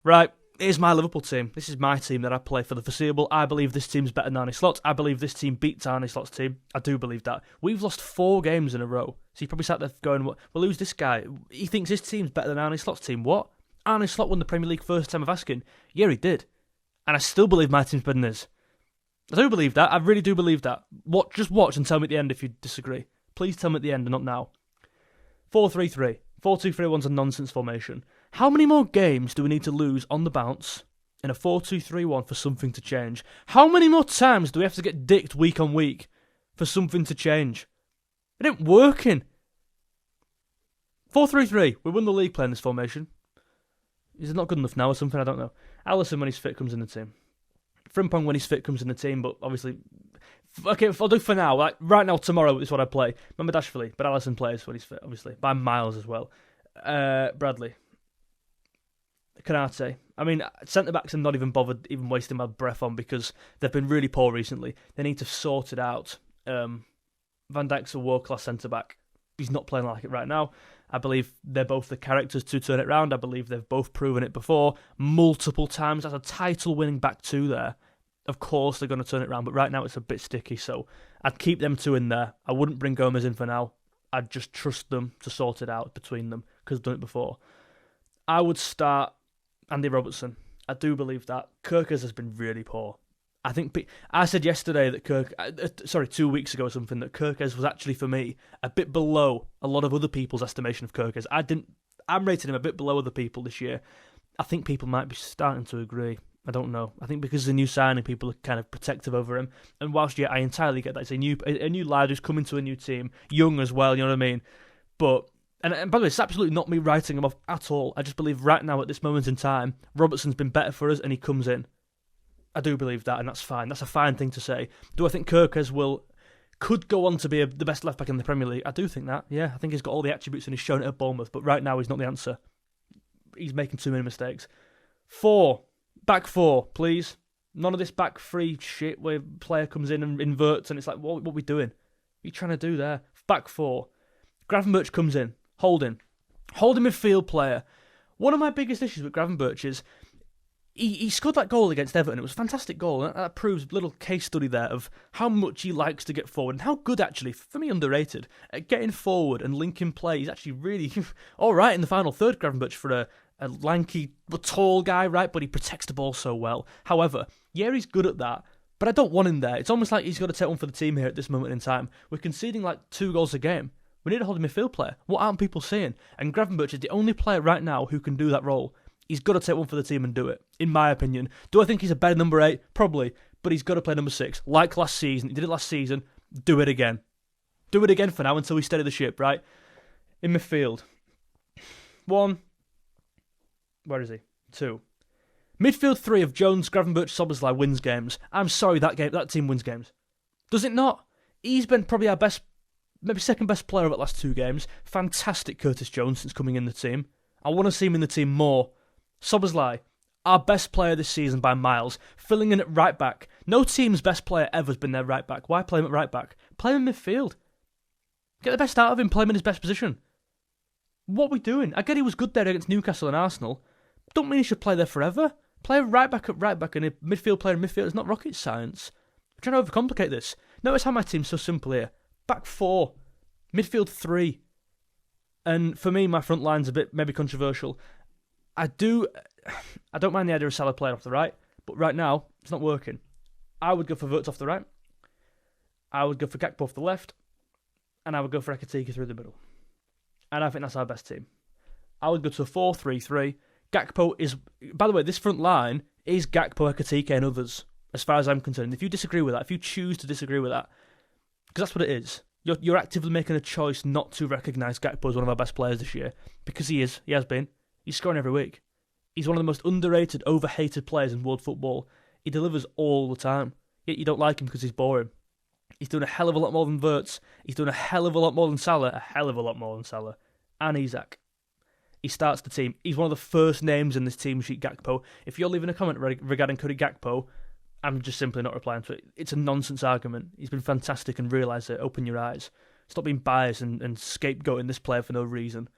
Right, here's my Liverpool team. This is my team that I play for the foreseeable. I believe this team's better than Arne Slot's. I believe this team beats Arne Slot's team. I do believe that. We've lost 4 games in a row. So you probably sat there going, well, who's this guy? He thinks his team's better than Arne Slot's team. What? Arne Slot won the Premier League first time of asking. Yeah, he did. And I still believe my team's better than his. I do believe that. I really do believe that. Just watch and tell me at the end if you disagree. Please tell me at the end and not now. 4-3-3. 4-2-3-1's a nonsense formation. How many more games do we need to lose on the bounce in a 4-2-3-1 for something to change? How many more times do we have to get dicked week on week for something to change? It ain't working. 4-3-3. We won the league playing this formation. Is it not good enough now or something? I don't know. Allison, when he's fit, comes in the team. Frimpong, when he's fit, comes in the team, but obviously... Okay, I'll do for now. Like, right now, tomorrow is what I play. Remember Dashfully, but Allison plays when he's fit, obviously. By miles as well. Bradley. Canate. I mean, centre-backs I'm not even bothered even wasting my breath on because they've been really poor recently. They need to sort it out. Van Dijk's a world-class centre-back. He's not playing like it right now. I believe they're both the characters to turn it round. I believe they've both proven it before multiple times. As a title-winning back two there, of course they're going to turn it round, but right now it's a bit sticky, so I'd keep them 2 in there. I wouldn't bring Gomez in for now. I'd just trust them to sort it out between them because they've done it before. I would start Andy Robertson. I do believe that. Kirkers has been really poor. I said yesterday that 2 weeks ago or something, that Kirkers was actually, for me, a bit below a lot of other people's estimation of Kirkers. I'm rating him a bit below other people this year. I think people might be starting to agree. I don't know. I think because he's a new signing, people are kind of protective over him. And whilst, yeah, I entirely get that. It's a new lad who's coming to a new team, young as well, you know what I mean? But, and by the way, it's absolutely not me writing him off at all. I just believe right now, at this moment in time, Robertson's been better for us and he comes in. I do believe that, and that's fine. That's a fine thing to say. Do I think Kirkers could go on to be the best left-back in the Premier League? I do think that, yeah. I think he's got all the attributes and he's shown it at Bournemouth, but right now he's not the answer. He's making too many mistakes. 4. Back 4, please. None of this back 3 shit where player comes in and inverts and it's like, what are we doing? What are you trying to do there? Back 4. Gravenberch comes in. Holding midfield player. One of my biggest issues with Gravenberch is he scored that goal against Everton. It was a fantastic goal. And that proves a little case study there of how much he likes to get forward and how good, actually, for me, underrated, at getting forward and linking play. He's actually really all right in the final third, Gravenberch, for a lanky, tall guy, right? But he protects the ball so well. However, yeah, he's good at that, but I don't want him there. It's almost like he's got to take one for the team here at this moment in time. We're conceding like 2 goals a game. We need a holding midfield player. What aren't people seeing? And Gravenberch is the only player right now who can do that role. He's got to take one for the team and do it, in my opinion. Do I think he's a better number 8? Probably. But he's got to play number 6. Like last season. He did it last season. Do it again. Do it again for now until we steady the ship, right? In midfield. 1. Where is he? 2. Midfield 3 of Jones, Gravenberch, Szoboszlai wins games. I'm sorry, that team wins games. Does it not? He's been probably our best, maybe second best player over the last 2 games. Fantastic Curtis Jones since coming in the team. I want to see him in the team more. Szoboszlai, our best player this season by miles, filling in at right back. No team's best player ever has been their right back. Why play him at right back? Play him in midfield. Get the best out of him, play him in his best position. What are we doing? I get he was good there against Newcastle and Arsenal. Don't mean he should play there forever. Play a right back at right back and a midfield player in midfield. It's not rocket science. I'm trying to overcomplicate this. Notice how my team's so simple here. Back 4. Midfield 3. And for me, my front line's a bit maybe controversial. I don't mind the idea of Salah playing off the right, but right now, it's not working. I would go for Wirtz off the right. I would go for Gakpo off the left. And I would go for Ekitike through the middle. And I think that's our best team. I would go to a 4-3-3. Gakpo is... By the way, this front line is Gakpo, Ekitike and others, as far as I'm concerned. If you disagree with that, if you choose to disagree with that, because that's what it is. You're actively making a choice not to recognise Gakpo as one of our best players this year. Because he is. He has been. He's scoring every week. He's one of the most underrated, overhated players in world football. He delivers all the time. Yet you don't like him because he's boring. He's doing a hell of a lot more than Wirtz. He's doing a hell of a lot more than Salah. A hell of a lot more than Salah. And Isak. He starts the team. He's one of the first names in this team sheet, Gakpo. If you're leaving a comment regarding Cody Gakpo, I'm just simply not replying to it. It's a nonsense argument. He's been fantastic and realise it. Open your eyes. Stop being biased and scapegoating this player for no reason.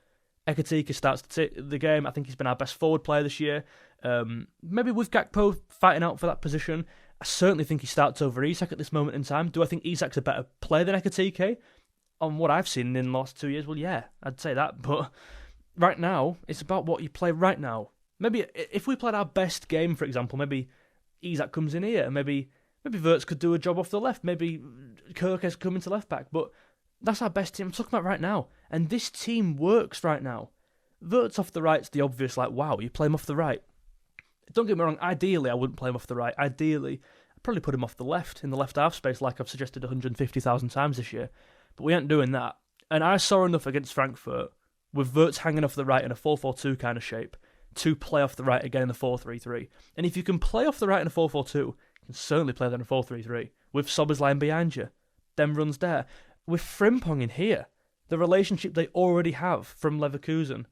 Ekitike starts the game. I think he's been our best forward player this year. Maybe with Gakpo fighting out for that position, I certainly think he starts over Isak at this moment in time. Do I think Isak's a better player than Ekitike? On what I've seen in the last 2 years, well, yeah, I'd say that. But right now, it's about what you play right now. Maybe if we played our best game, for example, maybe Isak comes in here, and maybe Wirtz could do a job off the left, maybe Kirk has come into left back, but that's our best team I'm talking about right now. And this team works right now. Wirtz off the right's the obvious, like, wow, you play him off the right. Don't get me wrong, ideally I wouldn't play him off the right. Ideally, I'd probably put him off the left, in the left half space, like I've suggested 150,000 times this year. But we ain't doing that. And I saw enough against Frankfurt, with Wirtz hanging off the right in a 4-4-2 kind of shape, to play off the right again in the 4-3-3. And if you can play off the right in a 4-4-2, you can certainly play that in a 4-3-3, with Sobbers lying behind you, them runs there. With Frimpong in here, the relationship they already have from Leverkusen,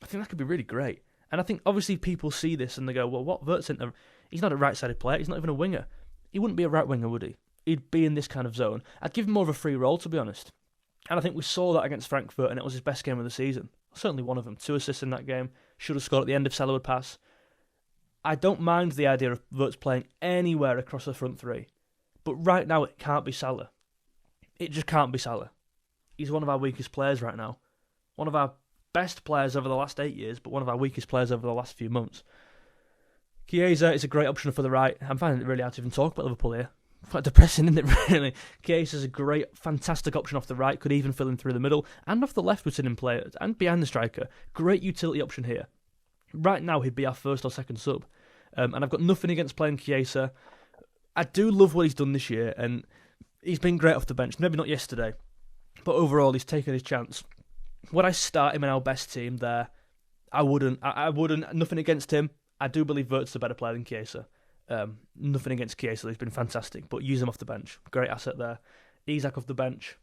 I think that could be really great. And I think obviously people see this and they go, well, what Wirtz isn't he's not a right-sided player, he's not even a winger. He wouldn't be a right winger, would he? He'd be in this kind of zone. I'd give him more of a free role, to be honest. And I think we saw that against Frankfurt, and it was his best game of the season. Certainly one of them. 2 assists in that game. Should have scored at the end if Salah would pass. I don't mind the idea of Wirtz playing anywhere across the front three. But right now, it can't be Salah. It just can't be Salah. He's one of our weakest players right now. One of our best players over the last 8 years, but one of our weakest players over the last few months. Chiesa is a great option for the right. I'm finding it really hard to even talk about Liverpool here. Quite depressing, isn't it, really? Chiesa is a great, fantastic option off the right. Could even fill in through the middle. And off the left with sitting players. And behind the striker. Great utility option here. Right now, he'd be our first or second sub. And I've got nothing against playing Chiesa. I do love what he's done this year. And he's been great off the bench. Maybe not yesterday. But overall, he's taken his chance. Would I start him in our best team there? I wouldn't. I wouldn't. Nothing against him. I do believe Wirtz is a better player than Chiesa. Nothing against Chiesa, he's been fantastic, but use him off the bench. Great asset there. Isak off the bench.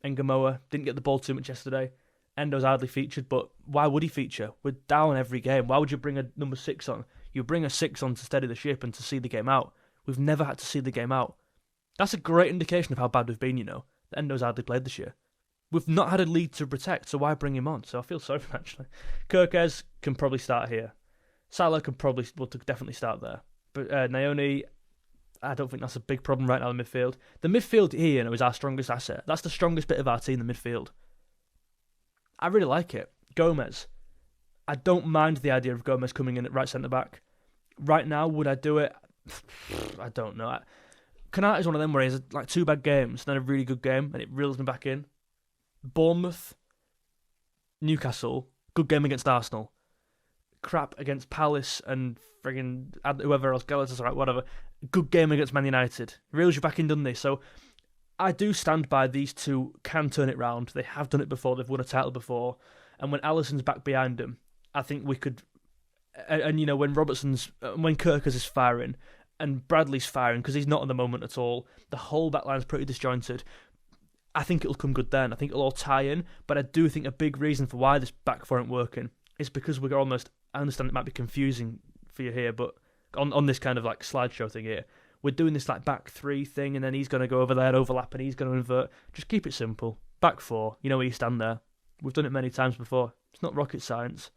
Ngamoa didn't get the ball too much yesterday. Endo's hardly featured, but why would he feature? We're down every game. Why would you bring a number 6 on? You bring a 6 on to steady the ship and to see the game out. We've never had to see the game out. That's a great indication of how bad we've been, you know. Endo's hardly played this year. We've not had a lead to protect, so why bring him on? So I feel sorry for him, actually. Kirkes can probably start here. Salah can definitely start there. But Naoni, I don't think that's a big problem right now in the midfield. The midfield here is our strongest asset. That's the strongest bit of our team, the midfield. I really like it. Gomez. I don't mind the idea of Gomez coming in at right centre-back. Right now, would I do it? I don't know. Konate is one of them where he has like 2 bad games, then a really good game, and it reels me back in. Bournemouth, Newcastle, good game against Arsenal. Crap against Palace and friggin' whoever else, Galatasaray, whatever. Good game against Man United. Reels you back in, doesn't they? So I do stand by these two can turn it round. They have done it before. They've won a title before. And when Alisson's back behind him, I think we could... And, you know, when Kirkes is firing and Bradley's firing, because he's not at the moment at all, the whole backline's pretty disjointed. I think it'll come good then. I think it'll all tie in. But I do think a big reason for why this back four ain't working is because we're almost... I understand it might be confusing for you here, but on this kind of like slideshow thing here, we're doing this like back 3 thing, and then he's going to go over there and overlap, and he's going to invert. Just keep it simple. Back 4, you know where you stand there. We've done it many times before. It's not rocket science.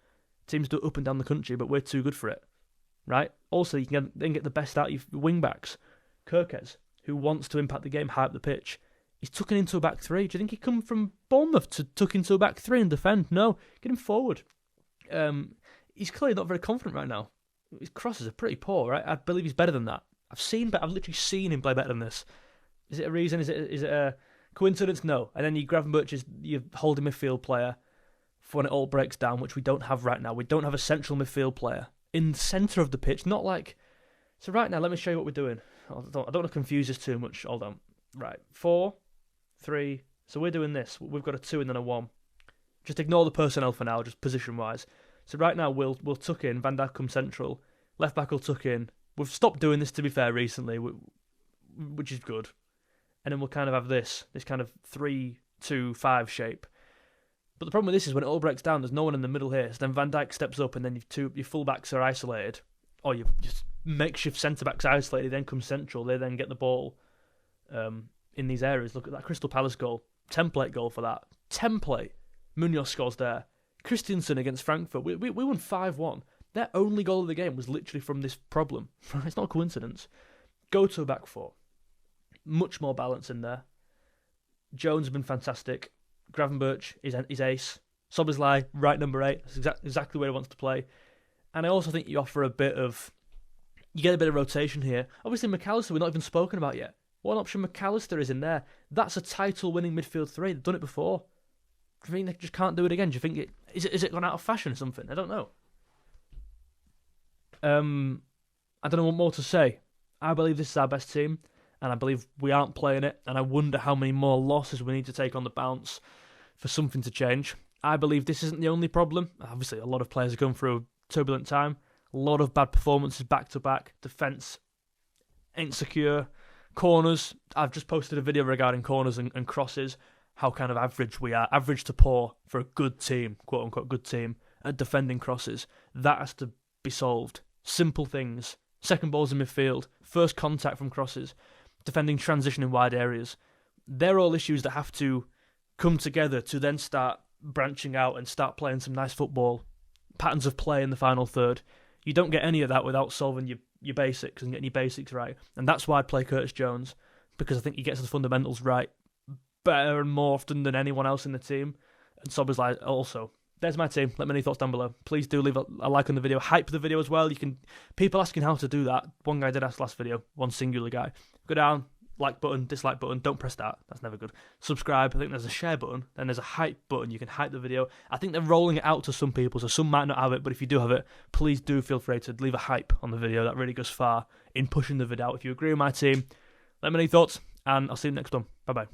Teams do it up and down the country, but we're too good for it, right? Also, you can then get the best out of your wing backs. Kirkes, who wants to impact the game, high up the pitch, he's tucking into a back 3. Do you think he'd come from Bournemouth to tuck into a back 3 and defend? No, get him forward. He's clearly not very confident right now. His crosses are pretty poor, right? I believe he's better than that. I've literally seen him play better than this. Is it a reason? Is it a coincidence? No. And then you Gravenberch your holding midfield player for when it all breaks down, which we don't have right now. We don't have a central midfield player in the centre of the pitch. Not like... So right now, let me show you what we're doing. I don't want to confuse this too much. Hold on. Right. 4, 3. So we're doing this. We've got a 2 and then a 1. Just ignore the personnel for now, just position-wise. So right now we'll tuck in. Van Dijk comes central. Left back will tuck in. We've stopped doing this, to be fair, recently, which is good. And then we'll kind of have this kind of 3-2-5 shape. But the problem with this is when it all breaks down, there's no one in the middle here. So then Van Dijk steps up, and then your full-backs are isolated. Or your just makeshift centre-backs are isolated, then come central. They then get the ball in these areas. Look at that Crystal Palace goal. Template goal for that. Template. Munoz scores there. Christensen against Frankfurt. We won 5-1. Their only goal of the game was literally from this problem. It's not a coincidence. Go to a back four. Much more balance in there. Jones has been fantastic. Gravenberch is ace. Szoboszlai, right number 8. That's exactly where he wants to play. And I also think you offer you get a bit of rotation here. Obviously, McAllister, we're not even spoken about yet. One option McAllister is in there. That's a title-winning midfield 3. They've done it before. Do you think they just can't do it again? Do you think is it gone out of fashion or something? I don't know. I don't know what more to say. I believe this is our best team, and I believe we aren't playing it, and I wonder how many more losses we need to take on the bounce for something to change. I believe this isn't the only problem. Obviously, a lot of players are going through a turbulent time. A lot of bad performances back-to-back. Defence ain't secure. Corners. I've just posted a video regarding corners and crosses, how kind of average we are. Average to poor for a good team, quote-unquote good team, at defending crosses. That has to be solved. Simple things. Second balls in midfield. First contact from crosses. Defending transition in wide areas. They're all issues that have to come together to then start branching out and start playing some nice football. Patterns of play in the final third. You don't get any of that without solving your basics and getting your basics right. And that's why I play Curtis Jones, because I think he gets the fundamentals right better and more often than anyone else in the team. And Szoboszlai also. There's my team. Let me know your thoughts down below. Please do leave a like on the video. Hype the video as well. People asking how to do that. One guy did ask last video. One singular guy. Go down. Like button, dislike button, don't press that. That's never good. Subscribe. I think there's a share button. Then there's a hype button. You can hype the video. I think they're rolling it out to some people, so some might not have it. But if you do have it, please do feel free to leave a hype on the video. That really goes far in pushing the video out. If you agree with my team, let me know your thoughts, and I'll see you in the next one. Bye-bye.